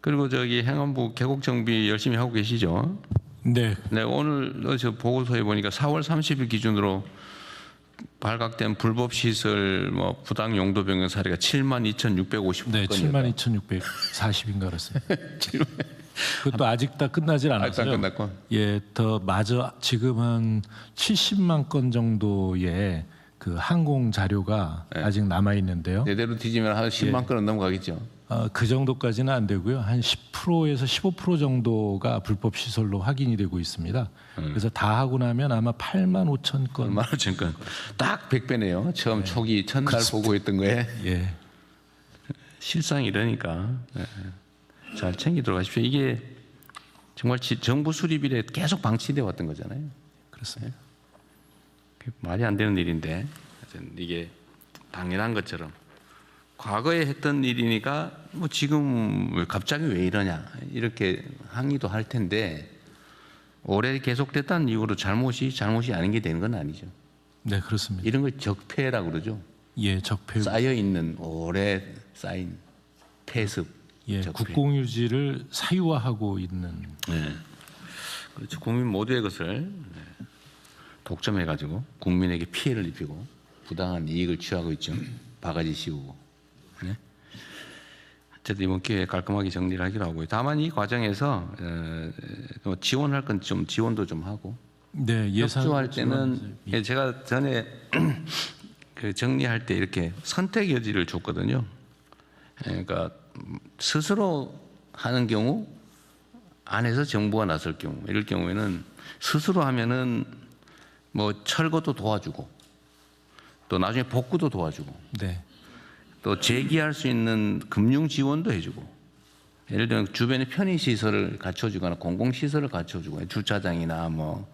그리고 저기 행안부 계곡 정비 열심히 하고 계시죠? 네, 네, 오늘 저 보고서에 보니까 4월 30일 기준으로 발각된 불법 시설 뭐 부당 용도 변경 사례가 72,650건이에요. 네, 72,640인가 그렇습니다. 그것도 아직 다 끝나질 않았어요. 아직 안 끝났고. 예, 더 마저 지금 한 70만 건 정도의 그 항공 자료가 아직 남아 있는데요. 내대로 뒤지면 한 10만 건은 넘어가겠죠. 그 정도까지는 안 되고요. 한 10%에서 15% 정도가 불법 시설로 확인이 되고 있습니다. 그래서 다 하고 나면 아마 8만 5천 건. 8만 5천 건. 딱 100배네요. 처음 초기 첫날 보고 있던 거에. 예, 실상이 이러니까 잘 챙기도록 하십시오. 이게 정말 정부 수립 이래 계속 방치되어 왔던 거잖아요. 그렇습니다. 말이 안 되는 일인데 이게 당연한 것처럼 과거에 했던 일이니까 뭐 지금 갑자기 왜 이러냐 이렇게 항의도 할 텐데 오래 계속됐다는 이유로 잘못이 아닌 게 되는 건 아니죠. 네, 그렇습니다. 이런 걸 적폐라고 그러죠. 예, 적폐. 쌓여 있는 오래 쌓인 폐습. 예, 적폐. 국공유지를 사유화하고 있는. 네. 그렇죠. 국민 모두의 것을 독점해가지고 국민에게 피해를 입히고 부당한 이익을 취하고 있죠. 바가지 씌우고. 네. 어쨌든 이번 기회에 깔끔하게 정리를 하기로 하고요. 다만 이 과정에서 지원할 건 좀 지원도 좀 하고. 네, 예산 협조할 때는 제가 전에 그 정리할 때 이렇게 선택 여지를 줬거든요. 그러니까 스스로 하는 경우 안에서 정부가 나설 경우 이럴 경우에는 스스로 하면은 뭐 철거도 도와주고 또 나중에 복구도 도와주고 네, 또 재기할 수 있는 금융 지원도 해주고 예를 들면 주변에 편의 시설을 갖춰주거나 공공 시설을 갖춰주고 주차장이나 뭐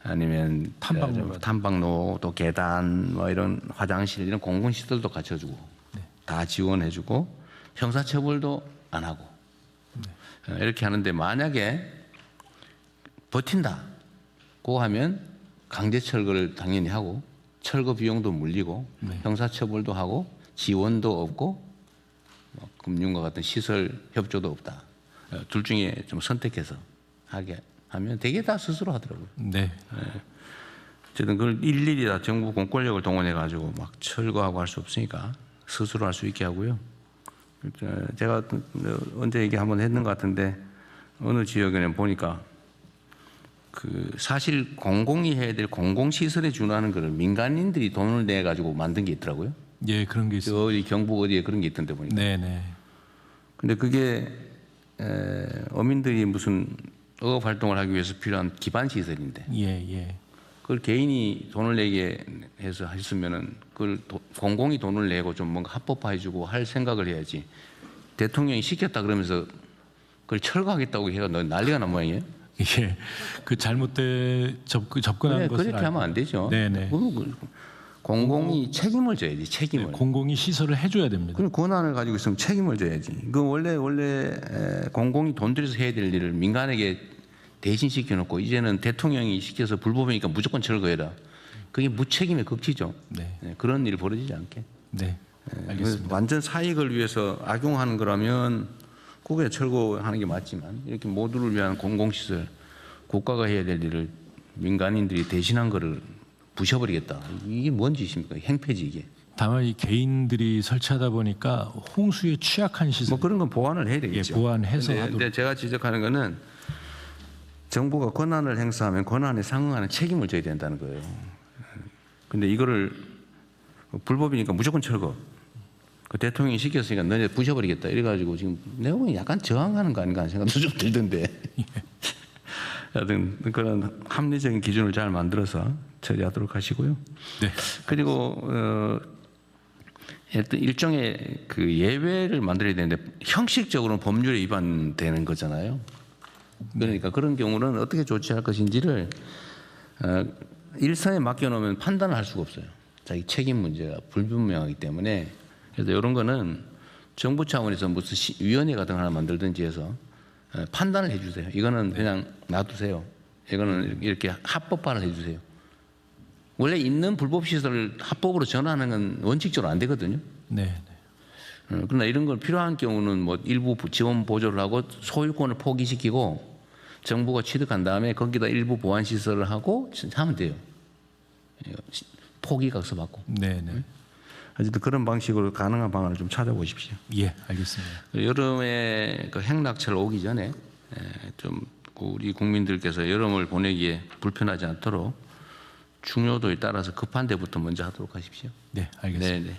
아니면 탐방로 또 계단 뭐 이런 화장실 이런 공공 시설도 갖춰주고 다 지원해주고 형사처벌도 안 하고 이렇게 하는데 만약에 버틴다고 하면 강제 철거를 당연히 하고 철거 비용도 물리고 형사처벌도 하고 지원도 없고 뭐 금융과 같은 시설 협조도 없다. 둘 중에 좀 선택해서 하게 하면 되게 다 스스로 하더라고요. 네, 어쨌든 그걸 일일이 다 정부 공권력을 동원해 가지고 막 철거하고 할 수 없으니까 스스로 할 수 있게 하고요. 제가 언제 얘기 한번 했는 것 같은데 어느 지역에는 보니까 그 사실 공공이 해야 될 공공시설에 준하는 거를 민간인들이 돈을 내 가지고 만든 게 있더라고요. 예, 그런 게 있어요. 어디 경북 어디에 그런 게 있던데 보니까. 네, 네, 근데 그게 어민들이 무슨 어업 활동을 하기 위해서 필요한 기반 시설인데 예, 예, 그걸 개인이 돈을 내게 해서 했으면은 그걸 공공이 돈을 내고 좀 뭔가 합법화해주고 할 생각을 해야지. 대통령이 시켰다 그러면서 그걸 철거하겠다고 해가 난리가 난 모양이에요. 예, 그 잘못된 접근한 그래, 것을 그렇게 하면 안 되죠. 네, 네. 공공이 책임을 져야지. 책임을. 공공이 시설을 해줘야 됩니다. 그런 권한을 가지고 있으면 책임을 져야지. 그 원래 공공이 돈 들여서 해야 될 일을 민간에게 대신 시켜놓고 이제는 대통령이 시켜서 불법이니까 무조건 철거해라. 그게 무책임의 극치죠. 네, 그런 일이 벌어지지 않게. 네, 알겠습니다. 완전 사익을 위해서 악용하는 거라면 그게 철거하는 게 맞지만 이렇게 모두를 위한 공공시설, 국가가 해야 될 일을 민간인들이 대신한 거를 부셔버리겠다. 이게 뭔 짓입니까? 행패지 이게. 다만 이 개인들이 설치하다 보니까 홍수에 취약한 시설, 뭐 그런 건 보완을 해야 되겠죠. 예, 보완해서 하도록. 근데 제가 지적하는 거는 정부가 권한을 행사하면 권한에 상응하는 책임을 져야 된다는 거예요. 근데 이거를 불법이니까 무조건 철거. 그 대통령이 시켰으니까 너네 부셔버리겠다. 이래가지고 지금 내가 보기엔 약간 저항하는 거 아닌가 하는 생각도 좀 들던데. 하여튼 그런 합리적인 기준을 잘 만들어서 처리하도록 하시고요. 네. 그리고 일종의 그 예외를 만들어야 되는데 형식적으로는 법률에 위반되는 거잖아요. 그러니까 그런 경우는 어떻게 조치할 것인지를 일선에 맡겨놓으면 판단을 할 수가 없어요. 자기 책임 문제가 불분명하기 때문에. 그래서 이런 거는 정부 차원에서 무슨 위원회 같은 거 하나 만들든지 해서 판단을 해 주세요. 이거는 그냥 놔두세요. 이거는 이렇게 합법화를 해 주세요. 원래 있는 불법 시설을 합법으로 전환하는 건 원칙적으로 안 되거든요. 네, 그러나 이런 걸 필요한 경우는 뭐 일부 지원 보조를 하고 소유권을 포기시키고 정부가 취득한 다음에 거기다 일부 보완 시설을 하고 하면 돼요. 포기 각서 받고. 네네. 어쨌든 그런 방식으로 가능한 방안을 좀 찾아보십시오. 예, 알겠습니다. 여름에 그 행락철 오기 전에 좀 우리 국민들께서 여름을 보내기에 불편하지 않도록 중요도에 따라서 급한 데부터 먼저 하도록 하십시오. 네, 알겠습니다. 네, 네.